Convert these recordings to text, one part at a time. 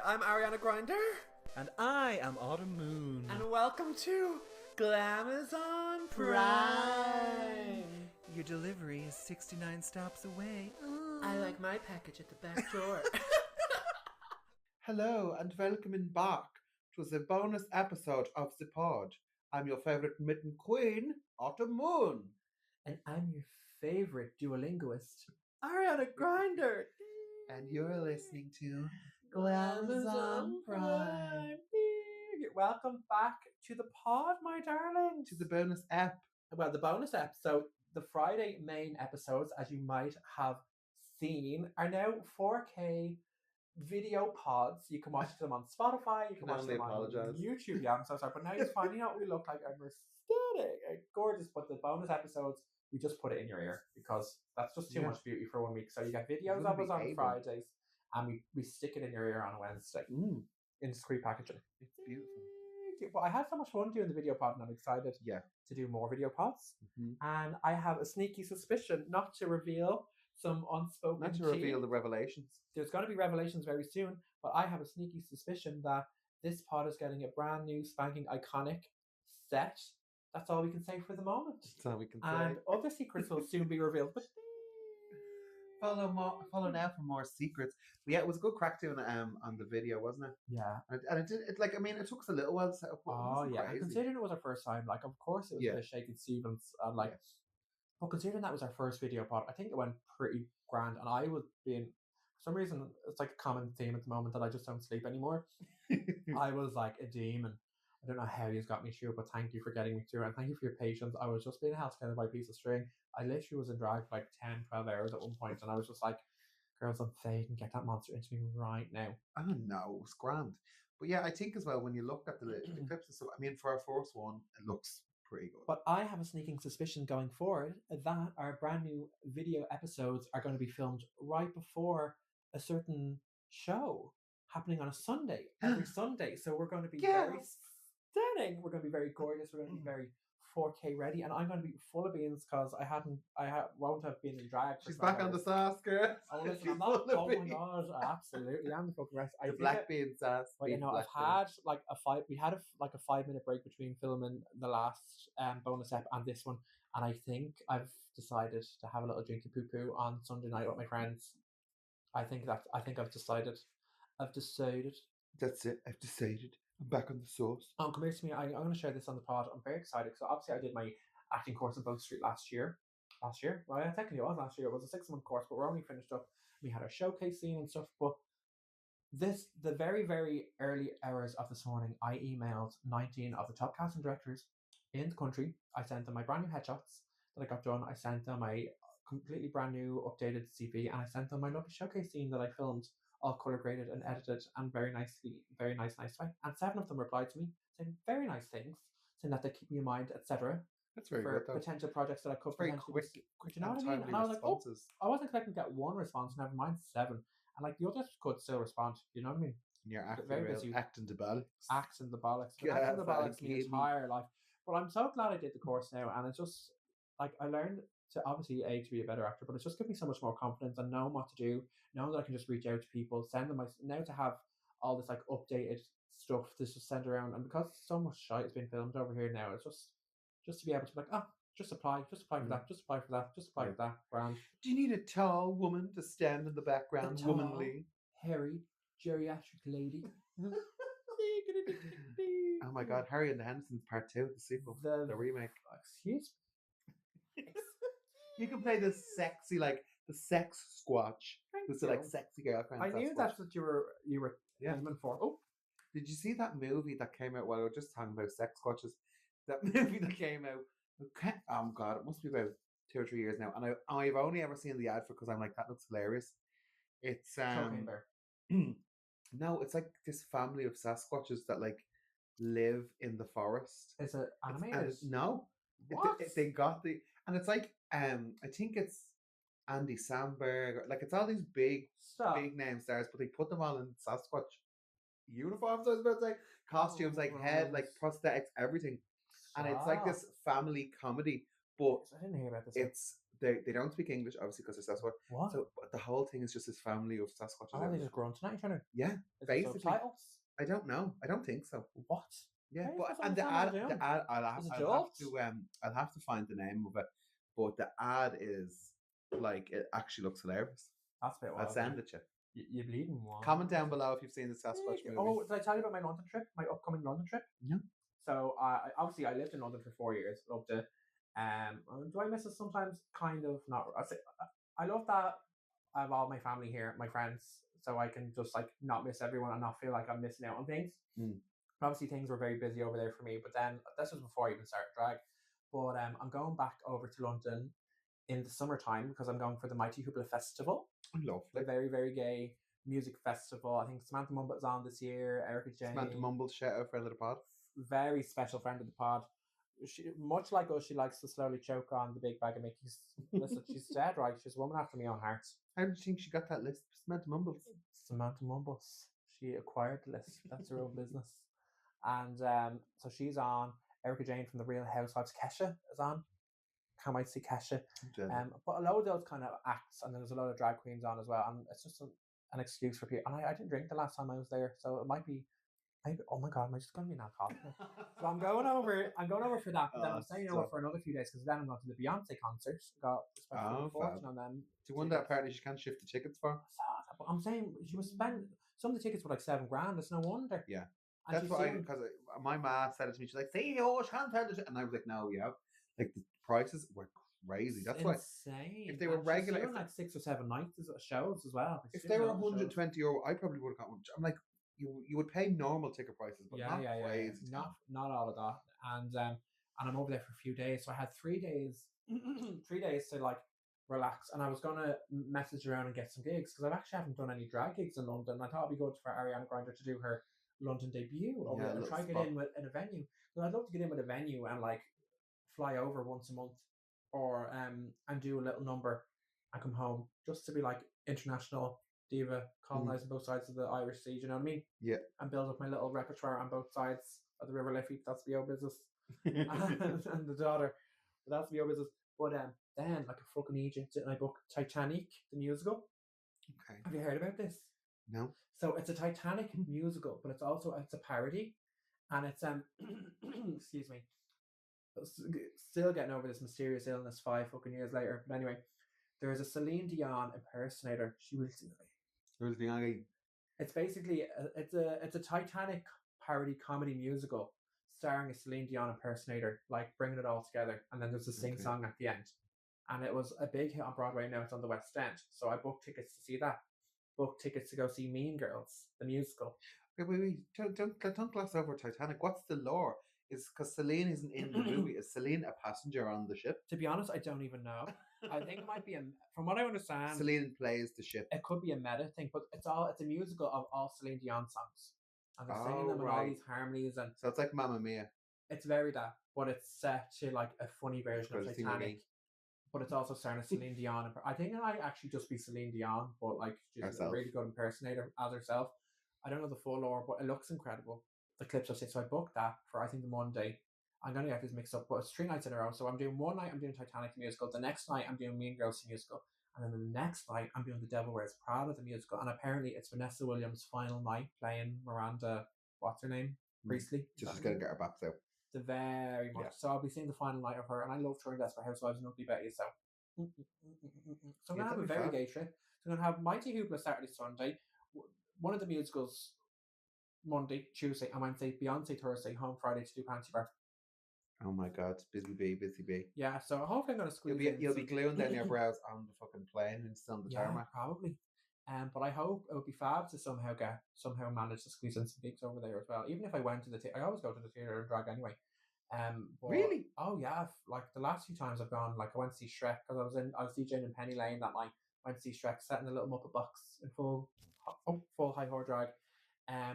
I'm Ariana Grinder. And I am Autumn Moon. And welcome to Glamazon Prime. Your delivery is 69 stops away. I like my package at the back door. Hello and welcome back to the bonus episode of the pod. I'm your favourite mitten queen, Autumn Moon. And I'm your favorite duolinguist, Ariana Grinder. And you're listening to Glamazon Prime. Welcome back to the pod, my darling. To the bonus ep. Well, the bonus episode, the Friday main episodes, as you might have seen, are now 4K video pods. You can watch them on Spotify. You can watch them on YouTube. Yeah, I'm so sorry, but now you're finding out what we look like, and we're stunning, gorgeous. But the bonus episodes, we just put it in your ear because that's just too much beauty for 1 week. So you get videos of us on Fridays, and we stick it in your ear on Wednesday in discreet packaging. It's beautiful. But I had so much fun doing the video pod, and I'm excited to do more video pods. And I have a sneaky suspicion, not to reveal some unspoken Not to reveal the revelations. There's going to be revelations very soon, but I have a sneaky suspicion that this pod is getting a brand new, spanking, iconic set. That's all we can say for the moment. That's all we can say. And other secrets will soon be revealed. But follow now for more secrets. But yeah, it was a good crack doing it on the video, wasn't it? Yeah. And it did. It it took us a little while to set up. Oh yeah, and considering it was our first time, like of course it was a bit shaky Stevens, and like, but considering that was our first video pod, I think it went pretty grand. And I was being, for some reason, it's like a common theme at the moment that I just don't sleep anymore. I was like a demon. I don't know how you got me through, but thank you for getting me through, and thank you for your patience. I was just being held together by a piece of string. I literally was in drag for like 10, 12 hours at one point, and I was just like, girls, I'm fading, get that monster into me right now. Oh no, it was grand. But yeah, I think as well, when you look at the clips and stuff, I mean, for our first one, it looks pretty good. But I have a sneaking suspicion going forward that our brand new video episodes are going to be filmed right before a certain show happening on a Sunday, every Sunday. So we're going to be very stunning. We're going to be very gorgeous. We're going to be very 4K ready, and I'm going to be full of beans because I won't have been in drag. She's back on the sauce, girl. Oh, listen, I'm not. Oh my god, absolutely, I'm the fucking rest. The black bean sauce. But you know, I've had like a 5-minute break between filming the last bonus ep and this one, and I think I've decided to have a little drinky poo poo on Sunday night with my friends. I think I've decided. That's it. I've decided. I'm back on the sauce. Oh, come here to me. I'm going to share this on the pod. I'm very excited. So obviously I did my acting course in Bow Street last year. Well, technically it was last year. It was a 6-month course, but we're only finished up. We had our showcase scene and stuff. But the very, very early hours of this morning, I emailed 19 of the top casting directors in the country. I sent them my brand new headshots that I got done. I sent them my completely brand new updated CV, and I sent them my lovely showcase scene that I filmed, all color graded and edited and very nice way. And 7 of them replied to me saying very nice things, saying that they keep me in mind, etc. That's very for good, though. Potential projects that I could very potentially. quick. You know what I mean? And I was like, oh, I wasn't expecting to get 1 response, never mind 7. And like the others could still respond. You know what I mean? You're acting the bollocks. Acting the bollocks. Acting the bollocks my entire life. But I'm so glad I did the course now, and it's just like I learned to obviously to be a better actor, but it's just given me so much more confidence and knowing what to do, knowing that I can just reach out to people, send them now to have all this like updated stuff to just send around, and because so much shite has been filmed over here now, it's just to be able to be like, just apply for that, just apply for that, brand. Do you need a tall woman to stand in the background, womanly, hairy, geriatric lady? Oh my god, Harry and the Hendersons Part 2, the sequel, the remake. Excuse me. You can play the sexy, like the sex squatch. Who's the like sexy girlfriend. I knew that's what you were aiming for. Oh, did you see that movie that came out? Well, we were just talking about sex squatches. That movie that came out. Oh god, it must be about 2 or 3 years now. And I've only ever seen the ad for because I'm like, that looks hilarious. It's no, it's like this family of Sasquatches that like live in the forest. Is it animated? No. What? They got and it's like I think it's Andy Samberg, like it's all these big name stars, but they put them all in Sasquatch uniforms, I was about to say, costumes, like head, like prosthetics, everything. And it's like this family comedy, but I didn't hear about this. It's they don't speak English, obviously, because they're Sasquatch. What? So, but the whole thing is just this family of Sasquatches. Oh, they just grunting at each other. Yeah, Is there basically. subtitles? I don't know. I don't think so. What? Yeah, How are you but supposed to and the understand what ad, they're doing? I'll Is it have Jaws? to I'll have to find the name of it. But the ad is like it actually looks hilarious. That's a bit wild. I'll send it to you. You're bleeding one. Comment down below if you've seen the Sasquatch movie. Oh, did I tell you about my London trip? My upcoming London trip? No. So obviously I lived in London for 4 years. Loved it. Do I miss it sometimes? Kind of. Not. I love that I have all my family here, my friends, so I can just like not miss everyone and not feel like I'm missing out on things. But obviously things were very busy over there for me. But then this was before I even started drag. But I'm going back over to London in the summertime because I'm going for the Mighty Hoopla Festival. Lovely. The very, very gay music festival. I think Samantha Mumble's on this year. Erica Jane. Samantha Mumble, shout out, friend of the pod. Very special friend of the pod. She, much like us, she likes to slowly choke on the big bag of Mickeys. Listen, she's dead right. She's a woman after my own heart. How do you think she got that list? Samantha Mumbles. Samantha Mumbles. She acquired the list. That's her own business. And so she's on. Erica Jane from the Real Housewives. Kesha is on. Can't wait to see Kesha. But a lot of those kind of acts, and then there's a lot of drag queens on as well. And it's just an excuse for people. And I didn't drink the last time I was there, so it might be. Maybe, oh my god, am I just going to be an alcoholic? So I'm going over for that, but then I'm staying over for another few days because then I'm going to the Beyonce concert. Got a fortune on them. Do you wonder apparently she can't shift the tickets for? But I'm saying she was spending some of the tickets were like $7,000. It's no wonder. Yeah, and that's why because my ma said it to me. She's like, "See, oh, she can't tell this," and I was like, "No, you have like the prices were crazy. That's why insane. If they were regular, if, like 6 or 7 nights shows as well. If they were €120, I probably would have got one. I'm like. You would pay normal ticket prices, but not crazy. Not all of that. And I'm over there for a few days. So I had 3 days 3 days to like relax. And I was gonna message around and get some gigs because I actually haven't done any drag gigs in London. I thought it'd be good for Ariana Grande to do her London debut over there and try to get in with a venue. So I'd love to get in with a venue and like fly over once a month or and do a little number and come home just to be like international diva, colonising both sides of the Irish Sea, you know what I mean? Yeah. And build up my little repertoire on both sides of the River Liffey. That's the old business. and the daughter. But that's the old business. But then, like a fucking Egypt, and I booked Titanic, the musical. Okay. Have you heard about this? No. So it's a Titanic musical, but it's a parody. And it's, excuse me, still getting over this mysterious illness 5 fucking years later. But anyway, there is a Celine Dion impersonator. She will see It's basically it's a Titanic parody comedy musical starring a Celine Dion impersonator, like bringing it all together, and then there's a sing song at the end. And it was a big hit on Broadway. Now it's on the West End, so I booked tickets to see that. Booked tickets to go see Mean Girls, the musical. Wait! Don't gloss over Titanic. What's the lore? Is because Celine isn't in the movie. Is Celine a passenger on the ship? To be honest, I don't even know. I think it might be from what I understand, Celine plays the ship. It could be a meta thing, but it's a musical of all Celine Dion songs, and they're singing them in all these harmonies, and so it's like Mamma Mia. It's very that, but it's set to like a funny version of Titanic. But it's also starring Celine Dion. I think it might actually just be Celine Dion, but like she's a really good impersonator as herself. I don't know the full lore, but it looks incredible. The clips I've seen, so I booked that for I think the Monday. I'm going to get this mixed up, but it's 3 nights in a row. So I'm doing one night, I'm doing Titanic the musical. The next night, I'm doing Mean Girls the musical. And then the next night, I'm doing The Devil Wears Prada the musical. And apparently, it's Vanessa Williams' final night playing Miranda, what's her name? Priestley. Just going to get her back though. The very much. Yeah. So I'll be seeing the final night of her. And I love touring Desperate Housewives and Ugly Betty. So I'm going to have a very gay trip. So I'm going to have Mighty Hoopla Saturday, Sunday. One of the musicals Monday, Tuesday, and Wednesday. Beyonce Thursday. Home Friday to do Panty Bar. Oh my God, busy bee. Yeah, so hopefully I'm going to squeeze You'll be gluing down your brows on the fucking plane and still on the tarmac. Probably. But I hope it would be fab to somehow manage to squeeze in some gigs over there as well. Even if I went to the theatre, I always go to the theatre and drag anyway. But, really? Oh yeah, like the last few times I've gone, like I went to see Shrek because I was DJing in Penny Lane that night. Went to see Shrek, sat in the little Muppet box in full high horror drag.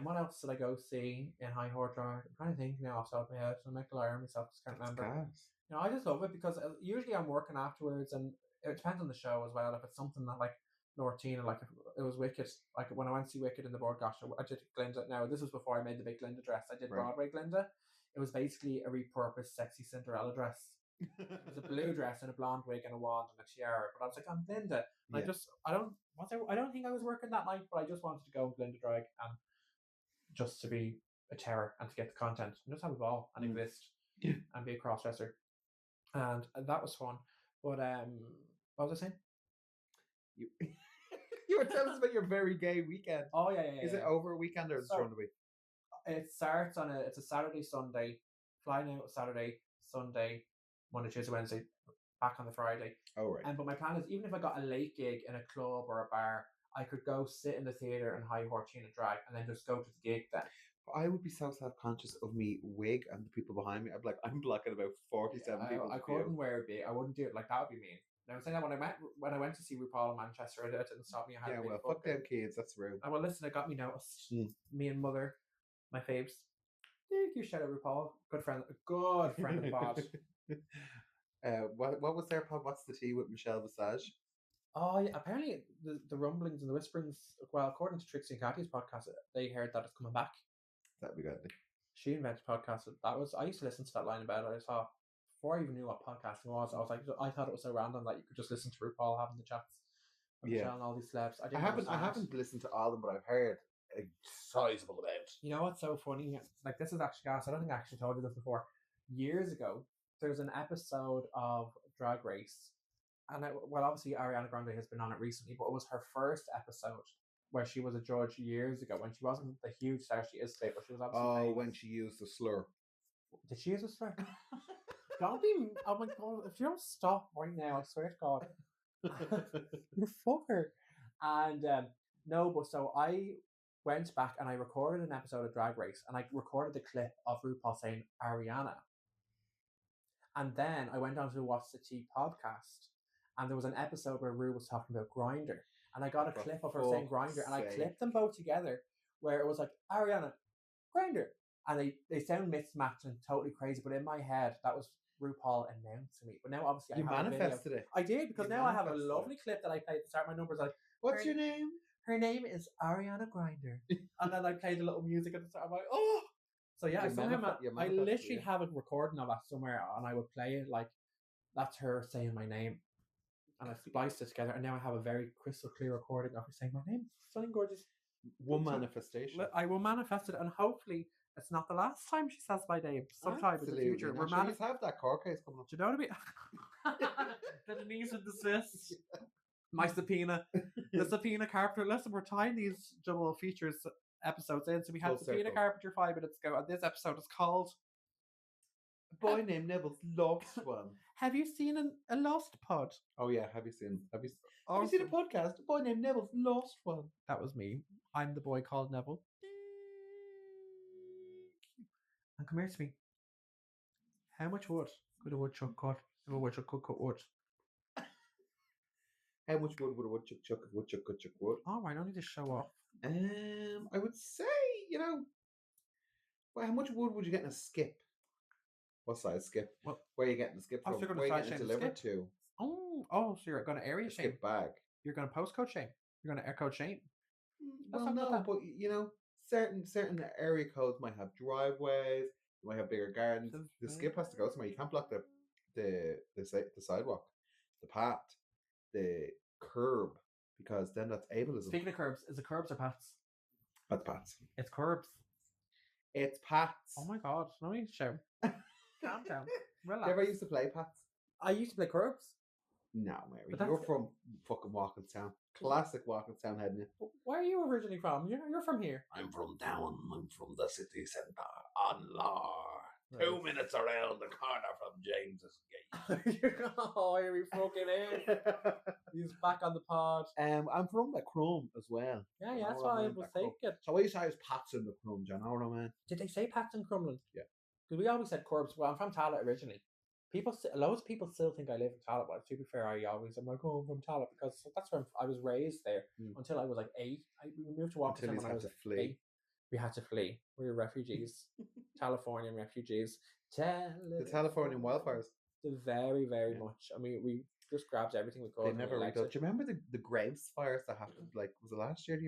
What else did I go see in high horror drag? I'm trying to think now off the top of my head. So I'm making a liar myself, just can't remember. You know, I just love it because usually I'm working afterwards, and it depends on the show as well. If it's something that like Nortina, like if it was Wicked, like when I went to see Wicked in the Board, gosh, I did Glinda. Now this was before I made the big Glinda dress. I did Broadway Glinda. It was basically a repurposed sexy Cinderella dress It was a blue dress and a blonde wig and a wand and a tiara. But I was like, I'm Glinda. And I don't think I was working that night, but I just wanted to go Glinda drag and just to be a terror and to get the content and just have a ball and exist and be a crossdresser. And that was fun. But what was I saying? You were telling us about your very gay weekend. Oh yeah. Is it over a weekend or is it during the week? It starts it's a Saturday, Sunday, flying out Saturday, Sunday, Monday, Tuesday, Wednesday, back on the Friday. Oh right. But my plan is, even if I got a late gig in a club or a bar, I could go sit in the theatre and high Hortina drag and then just go to the gig then. I would be so self-conscious of me wig and the people behind me. I'd be like, I'm blocking about 47 people. I couldn't wear a big. I wouldn't do it. Like, that would be mean. Now, I'm saying that when I went to see RuPaul in Manchester, it didn't stop me. Fuck them kids. That's rude. Well, listen, it got me noticed. Me and Mother, my faves. Thank you, shout out RuPaul. Good friend of the pod. What was their pod? What's the tea with Michelle Visage? Oh yeah, apparently the rumblings and the whisperings. Well, according to Trixie and Kathy's podcast, they heard that it's coming back. That'd be good. She invented podcast. I used to listen to that line about it. I saw before I even knew what podcasting was. I was like, I thought it was so random that you could just listen to RuPaul having the chats. Michelle and all these celebs. I haven't listened to all of them, but I've heard a sizable amount. You know what's so funny? Like, this is actually gas. I don't think I actually told you this before. Years ago, there's an episode of Drag Race, and obviously Ariana Grande has been on it recently, but it was her first episode where she was a judge years ago when she wasn't the huge star she is today, but she was obviously famous. When she used the slur. Did she use a slur? Don't be. Oh my god! If you don't stop right now, I swear to God, you fucker. And no, but so I went back and I recorded an episode of Drag Race, and I recorded the clip of RuPaul saying Ariana. And then I went on to watch the Tea podcast, and there was an episode where Ru was talking about Grindr, and I got a clip of her saying Grindr, and I clipped them both together, where it was like Ariana, Grindr, and they sound mismatched and totally crazy, but in my head that was RuPaul announcing me. But now obviously I manifested it. I did, because now I have a lovely clip that I played to start my numbers. Like, what's your name? Her name is Ariana Grindr. And then I played the little music at the start. I'm like, oh! So yeah, I literally have a recording of that somewhere, and I would play it like, that's her saying my name. And I spliced it together, and now I have a very crystal clear recording of her saying my name. Stunning, gorgeous. One manifestation. I will manifest it, and hopefully it's not the last time she says my name. Sometime in the future. We're have that court case coming up. Do you know what I mean? The Denise and desist. My subpoena. The Subpoena Carpenter. Listen, we're tying these double features episodes in. So we had Subpoena Carpenter 5 minutes ago, and this episode is called A Boy Named Neville's Lost One. Have you seen a Lost Pod? Oh yeah, have you seen a podcast? A Boy Named Neville's Lost One. That was me. I'm the boy called Neville. And come here to me. How much wood could a woodchuck cut if a woodchuck could cut wood? How much wood would a woodchuck chuck if a woodchuck could chuck wood? All right, I need to show off. I would say, well, how much wood would you get in a skip? What size skip? Well, where are you getting the skip from? Where are you getting it delivered to? Oh, so you're going to area shame. Skip bag. You're going to postcode shame. You're going to air code shame. Well, no, but certain area codes might have driveways. You might have bigger gardens. The skip has to go somewhere. You can't block the sidewalk, the path, the curb, because then that's ableism. Speaking of curbs, is it curbs or paths? That's paths. It's curbs. It's paths. Oh my god! No need to shout. Calm down. Relax. You ever used to play paths? I used to play curbs. No, Mary. You're from fucking Walkinstown. Classic Walkinstown, hadn't you? Where are you originally from? You're from here. I'm from down. I'm from the city centre on Law. Right. 2 minutes around the corner from James's Gate. Oh, here we fucking in. He's back on the pod. I'm from the Crum as well. Yeah, that's what I was thinking. So I used to have Pats in the Crum, do you know what I mean? Did they say Pats in Crumlin? Yeah. Because we always said curbs. Well, I'm from Tallaght originally. Loads of people still think I live in Tallaght, but to be fair, I'm like, oh, I'm from Tallaght, because that's where I was raised there until I was like 8. We moved to Walkinstown when I was 8. We had to flee. We were refugees, Californian refugees. The Californian wildfires. Very, very much. I mean, we just grabbed everything we could. They never rebuilt. Do you remember the Graves fires that happened? Like, was it last year?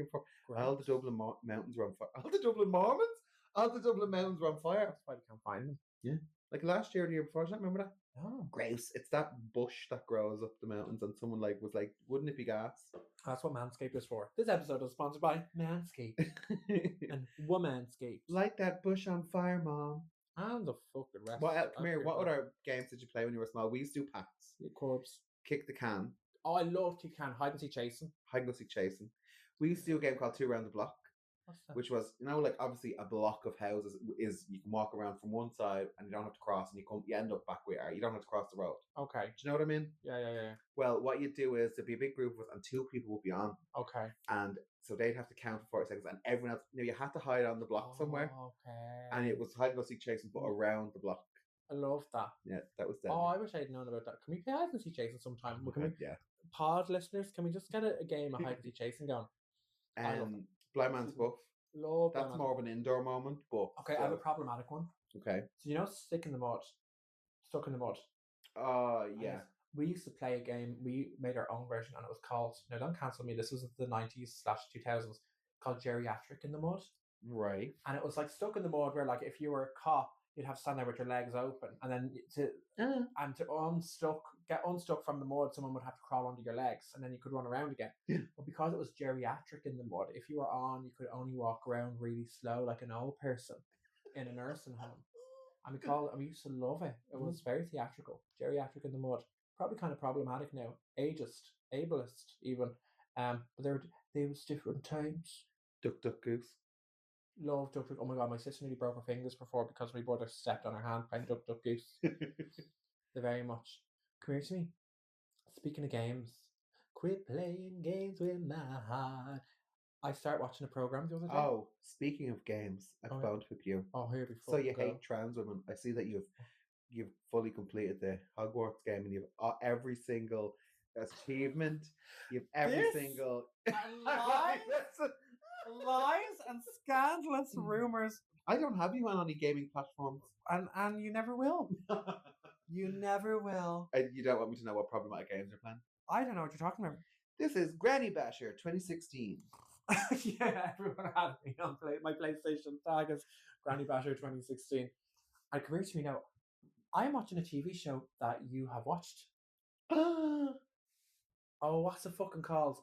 All the Dublin mountains were on fire. All the Dublin Mormons? All the Dublin mountains were on fire. That's why we can't find them. Yeah. Like last year or the year before, I don't remember that. Oh, Grouse. It's that bush that grows up the mountains, and someone like was like, "Wouldn't it be gas?" that's what Manscaped is for. This episode is sponsored by Manscaped and Womanscaped. Light that bush on fire, Mom. And the fucking rest. What else? I Come here. forget What that. other games did you play when you were small? We used to do packs, Your corpse. kick the can, Oh, I love Kick-Can, hide and seek chasing. hide and go seek chasing. We used to do a game called Two Round the Block, What's that? which was, you know, like obviously a block of houses is you can walk around from one side and you don't have to cross, and you end up back where you are. You don't have to cross the road. Okay. Do you know what I mean? Yeah. Well, what you do is there'd be a big group of us, and two people would be on, Okay. and so they'd have to count for 40 seconds, and everyone else, you had to hide on the block somewhere, Okay. and it was hide and go seek chasing, but around the block. I love that. Yeah, that was Oh, deadly. I wish I'd known about that. Can we play hide and seek chasing sometime? Can we, Yeah. pod listeners, can we just get a game of hide and seek chasing going? I love Blind Man's Buff. Love That's that. more of an indoor moment, but Okay, I have a problematic one. okay. So you know, stuck in the mud. Yeah. We used to play a game. We made our own version, and it was called. Now, don't cancel me. This was the 90s/2000s. Called Geriatric in the Mud, Right. and it was like stuck in the mud, where like if you were caught, you'd have to stand there with your legs open, and then to get unstuck from the mud, someone would have to crawl under your legs, and then you could run around again. Yeah. But because it was geriatric in the mud, if you were on, you could only walk around really slow, like an old person in a nursing home. And we used to love it. It was very theatrical. Geriatric in the mud. Probably kind of problematic now. Ageist, ableist, even. But there was different times. Duck, duck, goose. Love Duck Duck. Oh my god, my sister nearly broke her fingers before because my brother stepped on her hand playing Duck Duck Goose. They very much. Come here to me. Speaking of games, quit playing games with my heart. I started watching a program the other day. Oh, speaking of games, I Oh, found with you. Oh, here we So you go. hate trans women. I see that you've fully completed the Hogwarts game, and you've every single achievement. You've every This single lies? Lies and scandalous rumors, I don't have you on any gaming platforms. and you never will. You never will. And you don't want me to know what problematic games you're playing. I don't know what you're talking about. This is Granny Basher 2016. Yeah, everyone had me on my PlayStation tag as Granny Basher 2016. And come here to me now. I'm watching a TV show that you have watched. Oh, what's it fucking called?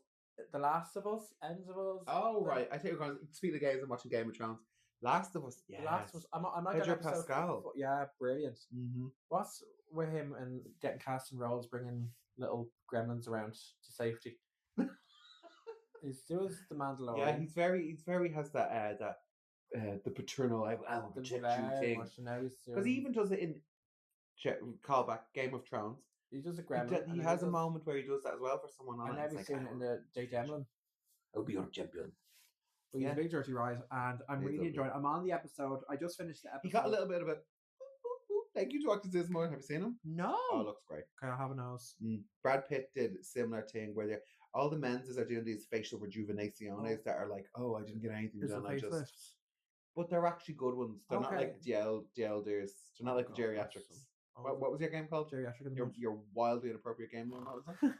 The Last of Us? Ends of Us? Oh, right. I think we're going to speak of games and watching Game of Thrones. Last of Us. The Yes. Last of Us. I'm not Pedro getting episode. Pascal. Yeah, brilliant. Mm-hmm. What's with him and getting cast in roles, bringing little gremlins around to safety? He's doing the Mandalorian. Yeah, he's very has that the paternal I will The protect very you thing. much, and now he's Because he even does it in callback Game of Thrones. he does a He, gremlin. he has a moment where he does that as well for someone on I it. never It's seen like, it in the Jake Demlin. I'll be your champion. But he's Yeah. a big dirty rise, and I'm He's really lovely. enjoying it. I'm on the episode. I just finished the episode. He got a little bit of a thank you to Dr. Dismore. Have you seen him? No. Oh, it looks great. Okay, I have a nose. Brad Pitt did a similar thing where all the menses are doing these facial rejuvenaciones that are like, oh, I didn't get anything Here's the done. I just, facelifts. but they're actually good ones. They're not Okay. like the elders. They're not like the God, that's geriatrics. some- What was your game called? Geriatric in the Your wildly inappropriate game name. What was that?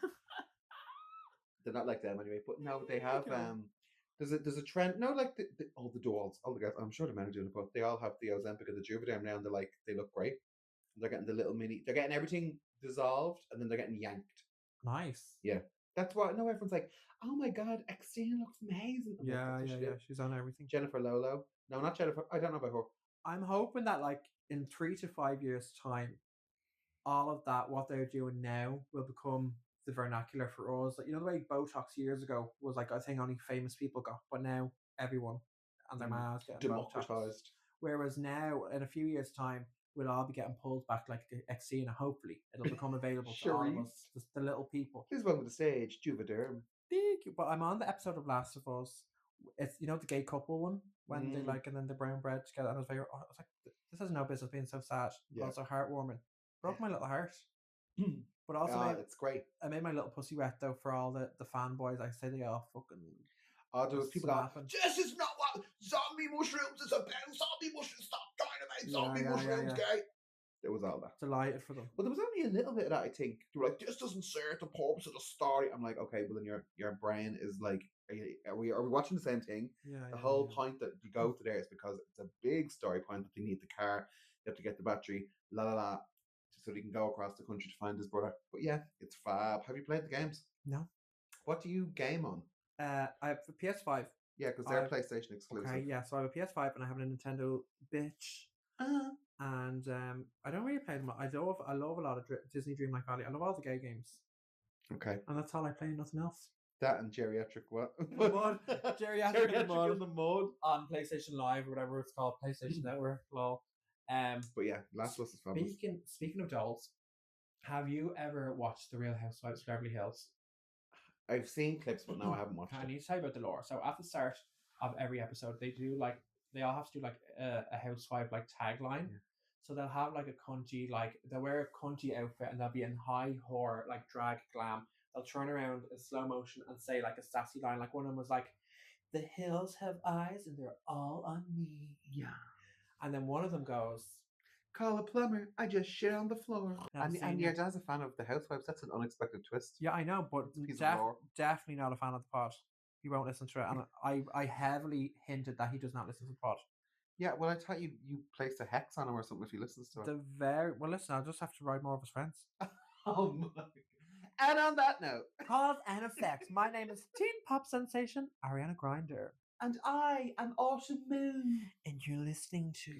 They're not like them anyway. But no, they have there's a trend. No, like all the dolls, all the guys. I'm sure the men are doing it, but they all have the Ozempic and the Juvederm now, and they look great. They're getting the little mini. They're getting everything dissolved, and then they're getting yanked. Nice. Yeah, that's why. No, everyone's like, "Oh my god, Xtina looks amazing." I'm like, Yeah, "That's what she yeah. did." She's on everything. Jennifer Lolo. No, not Jennifer. I don't know about her. I'm hoping that like in 3 to 5 years' time, all of that what they're doing now will become the vernacular for us. Like, you know the way Botox years ago was like a thing only famous people got, but now everyone and their ma's getting Botox. Democratized. Whereas now, in a few years' time, we'll all be getting pulled back like Xena. Hopefully, it'll become available to all of Cherise. us, the little people. Please welcome to the stage, Juvederm. Big, but I'm on the episode of Last of Us. It's the gay couple one when they like and then the brown bread together, and I was like, this has no business being so sad, but also heartwarming. Broke my little heart. But also, it's great. I made my little pussy wet though for all the fanboys. I say they all fucking. There was people going, this is not what zombie mushrooms is about. Zombie mushrooms, stop dynamite. Zombie mushrooms, gay. There was all that. Delighted for them. But there was only a little bit of that, I think. They were like, this doesn't serve the purpose of the story. I'm like, okay, well then your brain is like, are we watching the same thing? Yeah. The whole point that you go to there is because it's a big story point that they need the car, they have to get the battery, la la la, so they can go across the country to find his brother. But yeah, it's fab. Have you played the games? No. What do you game on? I have a PS5. Yeah, because they're PlayStation exclusive. Okay, yeah, so I have a PS5 and I have a Nintendo bitch. And I don't really play them. I love a lot of Disney Dreamlight Valley. I love all the gay games. Okay. And that's all I play, nothing else. That and geriatric what? The mud. Geriatric in the mud. mud. On PlayStation Live or whatever it's called. PlayStation Network. Lol. But yeah, Last of Us is fabulous. Speaking of dolls, have you ever watched The Real Housewives of Beverly Hills? I've seen clips, but no, I haven't watched I it. need to tell you about the lore. So at the start of every episode, they all have to do like a housewife like tagline. Yeah. So they'll have like a cunty, like they'll wear a cunty outfit and they'll be in high horror, like drag glam. They'll turn around in slow motion and say like a sassy line. Like one of them was like, "The hills have eyes and they're all on me." Yeah. And then one of them goes, "Call a plumber. I just shit on the floor." Never And seen your it. dad's a fan of the Housewives. That's an unexpected twist. Yeah, I know, but It's a piece of lore. definitely not a fan of the pod. He won't listen to it, and I heavily hinted that he does not listen to the pod. Yeah, well, I thought you placed a hex on him or something if he listens to it. Well, listen, I'll just have to ride more of his friends. Oh my. And on that note, Cause and effects. My name is teen pop sensation Ariana Grinder, and I am Autumn Moon, and you're listening to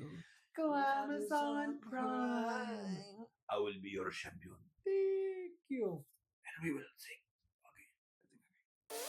Go Amazon Prime. I will be your champion. Thank you, and we will sing. Okay.